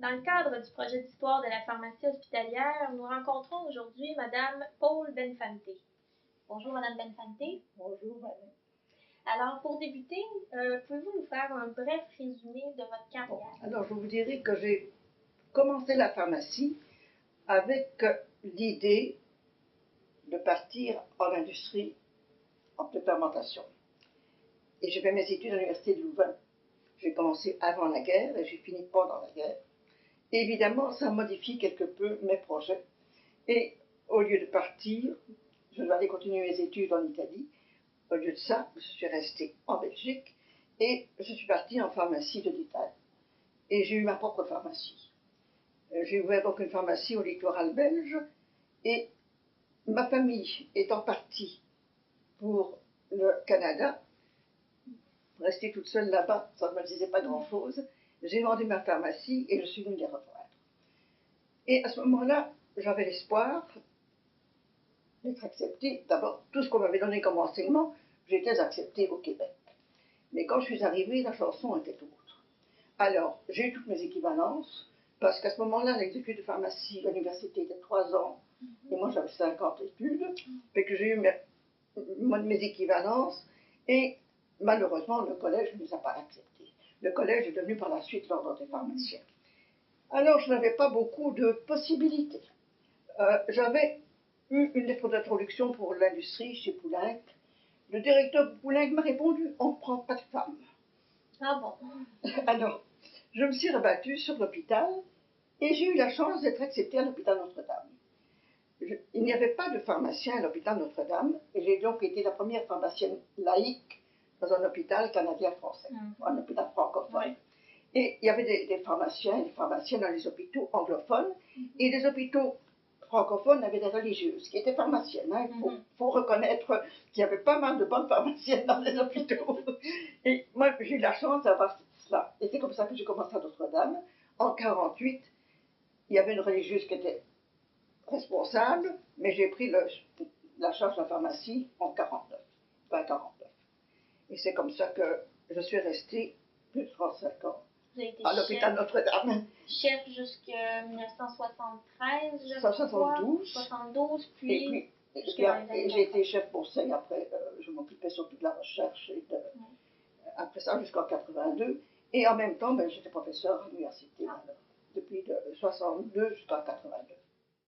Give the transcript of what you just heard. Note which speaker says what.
Speaker 1: Dans le cadre du projet d'histoire de la pharmacie hospitalière, nous rencontrons aujourd'hui Madame Paul Benfante. Bonjour Madame Benfante.
Speaker 2: Bonjour, madame.
Speaker 1: Alors pour débuter, pouvez-vous nous faire un bref résumé de votre carrière?
Speaker 2: Alors, je vous dirais que j'ai commencé la pharmacie avec l'idée de partir en industrie de fermentation. Et j'ai fait mes études à l'université de Louvain. J'ai commencé avant la guerre et j'ai fini pendant la guerre. Et évidemment, ça modifie quelque peu mes projets. Et au lieu de partir, je devais aller continuer mes études en Italie. Au lieu de ça, je suis restée en Belgique et je suis partie en pharmacie de détail. Et j'ai eu ma propre pharmacie. J'ai ouvert donc une pharmacie au littoral belge et ma famille étant partie pour le Canada, rester toute seule là-bas, ça ne me disait pas grand-chose. J'ai vendu ma pharmacie et je suis venue les rejoindre. Et à ce moment-là, j'avais l'espoir d'être acceptée. D'abord, tout ce qu'on m'avait donné comme enseignement, j'étais acceptée au Québec. Mais quand je suis arrivée, la chanson était autre. Alors, j'ai eu toutes mes équivalences, parce qu'à ce moment-là, les études de pharmacie à l'université étaient 3 ans, et moi j'avais 50 études, fait que j'ai eu mes équivalences, et malheureusement, le collège ne nous a pas acceptés. Le collège est devenu par la suite l'ordre des pharmaciens. Alors, je n'avais pas beaucoup de possibilités. J'avais eu une lettre d'introduction pour l'industrie chez Poulenc. Le directeur Poulenc m'a répondu, on ne prend pas de femmes.
Speaker 1: Ah bon?
Speaker 2: Alors, je me suis rabattue sur l'hôpital et j'ai eu la chance d'être acceptée à l'hôpital Notre-Dame. Il n'y avait pas de pharmacien à l'hôpital Notre-Dame et j'ai donc été la première pharmacienne laïque dans un hôpital canadien-français, un hôpital francophone.
Speaker 1: Oui.
Speaker 2: Et il y avait des pharmaciens et des pharmaciennes dans les hôpitaux anglophones et les hôpitaux francophones avaient des religieuses qui étaient pharmaciennes. Il faut reconnaître qu'il y avait pas mal de bonnes pharmaciennes dans les hôpitaux. Et moi, j'ai eu la chance d'avoir cela. Et c'est comme ça que j'ai commencé à Notre-Dame. En 1948, il y avait une religieuse qui était responsable, mais j'ai pris la charge de la pharmacie en 1949, fin 1949. Et c'est comme ça que je suis restée plus de 35 ans
Speaker 1: Vous avez été
Speaker 2: à l'hôpital Notre-Dame.
Speaker 1: chef jusqu'à 1973, je
Speaker 2: 1972.
Speaker 1: 72,
Speaker 2: Et j'ai été chef conseil après, je m'occupais surtout de la recherche et après ça jusqu'en 82. Et en même temps, j'étais professeur à l'université depuis 62 jusqu'en 82.